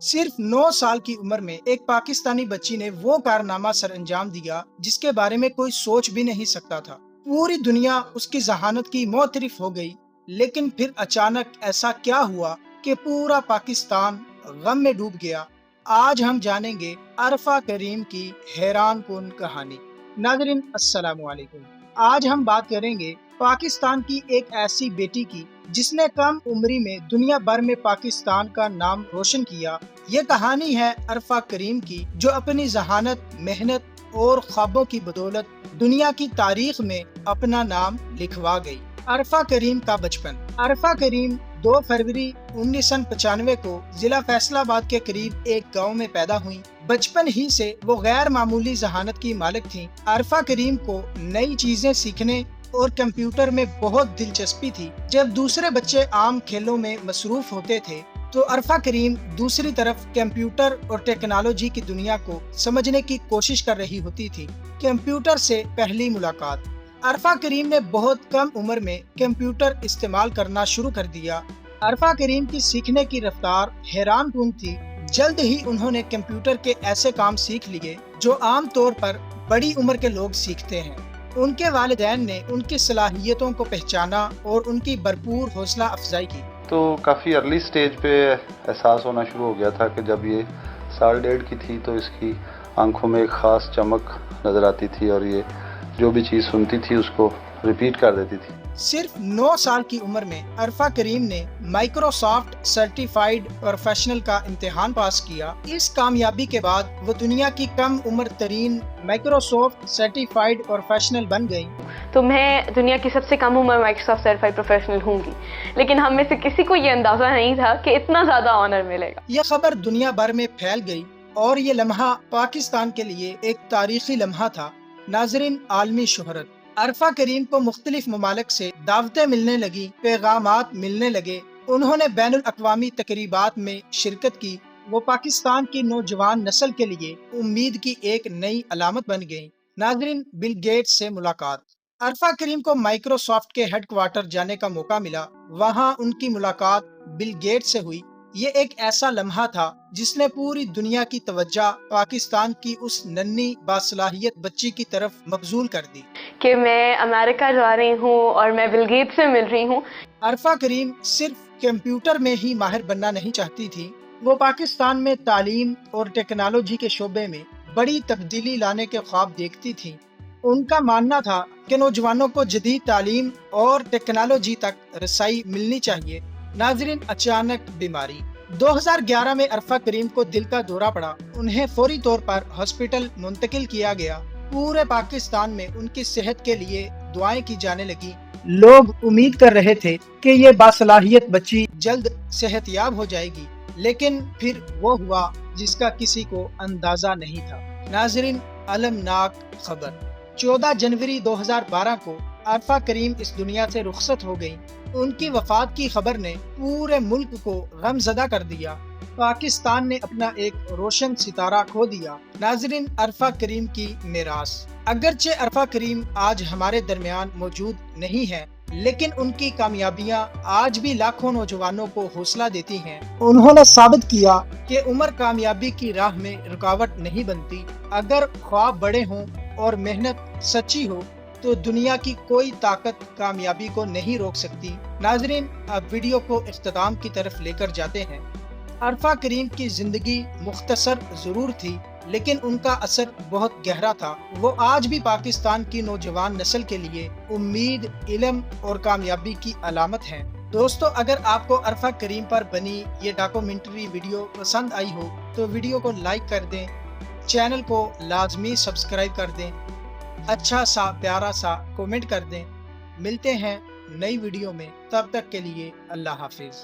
صرف 9 سال کی عمر میں ایک پاکستانی بچی نے وہ کارنامہ سر انجام دیا جس کے بارے میں کوئی سوچ بھی نہیں سکتا تھا۔ پوری دنیا اس کی ذہانت کی معترف ہو گئی، لیکن پھر اچانک ایسا کیا ہوا کہ پورا پاکستان غم میں ڈوب گیا۔ آج ہم جانیں گے عرفہ کریم کی حیران کن کہانی۔ ناظرین السلام علیکم۔ آج ہم بات کریں گے پاکستان کی ایک ایسی بیٹی کی جس نے کم عمری میں دنیا بھر میں پاکستان کا نام روشن کیا۔ یہ کہانی ہے عرفہ کریم کی، جو اپنی ذہانت، محنت اور خوابوں کی بدولت دنیا کی تاریخ میں اپنا نام لکھوا گئی۔ عرفہ کریم کا بچپن۔ عرفہ کریم 2 فروری 1995 کو ضلع فیصل آباد کے قریب ایک گاؤں میں پیدا ہوئی۔ بچپن ہی سے وہ غیر معمولی ذہانت کی مالک تھیں۔ عرفہ کریم کو نئی چیزیں سیکھنے اور کمپیوٹر میں بہت دلچسپی تھی۔ جب دوسرے بچے عام کھیلوں میں مصروف ہوتے تھے تو عرفہ کریم دوسری طرف کمپیوٹر اور ٹیکنالوجی کی دنیا کو سمجھنے کی کوشش کر رہی ہوتی تھی۔ کمپیوٹر سے پہلی ملاقات۔ عرفہ کریم نے بہت کم عمر میں کمپیوٹر استعمال کرنا شروع کر دیا۔ عرفہ کریم کی سیکھنے کی رفتار حیران کن تھی۔ جلد ہی انہوں نے کمپیوٹر کے ایسے کام سیکھ لیے جو عام طور پر بڑی عمر کے لوگ سیکھتے ہیں۔ ان کے والدین نے ان کی صلاحیتوں کو پہچانا اور ان کی بھرپور حوصلہ افزائی کی۔ تو کافی ارلی سٹیج پہ احساس ہونا شروع ہو گیا تھا کہ جب یہ 1.5 کی تھی تو اس کی آنکھوں میں ایک خاص چمک نظر آتی تھی اور یہ جو بھی چیز سنتی تھی اس کو ریپیٹ کر دیتی تھی۔ صرف 9 سال کی عمر میں عرفہ کریم نے مائکروسافٹ سرٹیفائیڈ پروفیشنل کا امتحان پاس کیا۔ اس کامیابی کے بعد وہ دنیا کی کم عمر ترین مائکروسافٹ سرٹیفائیڈ پروفیشنل بن گئی۔ تو میں دنیا کی سب سے کم عمر مائکروسافٹ سرٹیفائیڈ پروفیشنل ہوں گی، لیکن ہم میں سے کسی کو یہ اندازہ نہیں تھا کہ اتنا زیادہ آنر ملے گا۔ یہ خبر دنیا بھر میں پھیل گئی اور یہ لمحہ پاکستان کے لیے ایک تاریخی لمحہ تھا۔ ناظرین، عالمی شہرت۔ عرفہ کریم کو مختلف ممالک سے دعوتیں ملنے لگی، پیغامات ملنے لگے۔ انہوں نے بین الاقوامی تقریبات میں شرکت کی۔ وہ پاکستان کی نوجوان نسل کے لیے امید کی ایک نئی علامت بن گئی۔ ناظرین، بل گیٹس سے ملاقات۔ عرفہ کریم کو مائکروسافٹ کے ہیڈ کوارٹر جانے کا موقع ملا۔ وہاں ان کی ملاقات بل گیٹس سے ہوئی۔ یہ ایک ایسا لمحہ تھا جس نے پوری دنیا کی توجہ پاکستان کی اس ننھی باصلاحیت بچی کی طرف مبذول کر دی کہ میں امریکہ جا رہی ہوں اور میں بل گیٹس سے مل رہی ہوں۔ عرفہ کریم صرف کمپیوٹر میں ہی ماہر بننا نہیں چاہتی تھی، وہ پاکستان میں تعلیم اور ٹیکنالوجی کے شعبے میں بڑی تبدیلی لانے کے خواب دیکھتی تھی۔ ان کا ماننا تھا کہ نوجوانوں کو جدید تعلیم اور ٹیکنالوجی تک رسائی ملنی چاہیے۔ ناظرین، اچانک بیماری۔ 2011 میں عرفہ کریم کو دل کا دورہ پڑا۔ انہیں فوری طور پر ہاسپٹل منتقل کیا گیا۔ پورے پاکستان میں ان کی صحت کے لیے دعائیں کی جانے لگی۔ لوگ امید کر رہے تھے کہ یہ باصلاحیت بچی جلد صحت یاب ہو جائے گی، لیکن پھر وہ ہوا جس کا کسی کو اندازہ نہیں تھا۔ ناظرین، المناک خبر۔ 14 جنوری 2012 کو عرفہ کریم اس دنیا سے رخصت ہو گئی۔ ان کی وفات کی خبر نے پورے ملک کو غم زدہ کر دیا۔ پاکستان نے اپنا ایک روشن ستارہ کھو دیا۔ ناظرین، عرفہ کریم کی میراث۔ اگرچہ عرفہ کریم آج ہمارے درمیان موجود نہیں ہے، لیکن ان کی کامیابیاں آج بھی لاکھوں نوجوانوں کو حوصلہ دیتی ہیں۔ انہوں نے ثابت کیا کہ عمر کامیابی کی راہ میں رکاوٹ نہیں بنتی۔ اگر خواب بڑے ہوں اور محنت سچی ہو تو دنیا کی کوئی طاقت کامیابی کو نہیں روک سکتی۔ ناظرین، اب ویڈیو کو اختتام کی طرف لے کر جاتے ہیں۔ عرفہ کریم کی زندگی مختصر ضرور تھی، لیکن ان کا اثر بہت گہرا تھا۔ وہ آج بھی پاکستان کی نوجوان نسل کے لیے امید، علم اور کامیابی کی علامت ہیں۔ دوستو، اگر آپ کو عرفہ کریم پر بنی یہ ڈاکومنٹری ویڈیو پسند آئی ہو تو ویڈیو کو لائک کر دیں، چینل کو لازمی سبسکرائب کر دیں، اچھا سا پیارا سا کومنٹ کر دیں۔ ملتے ہیں نئی ویڈیو میں، تب تک کے لیے اللہ حافظ۔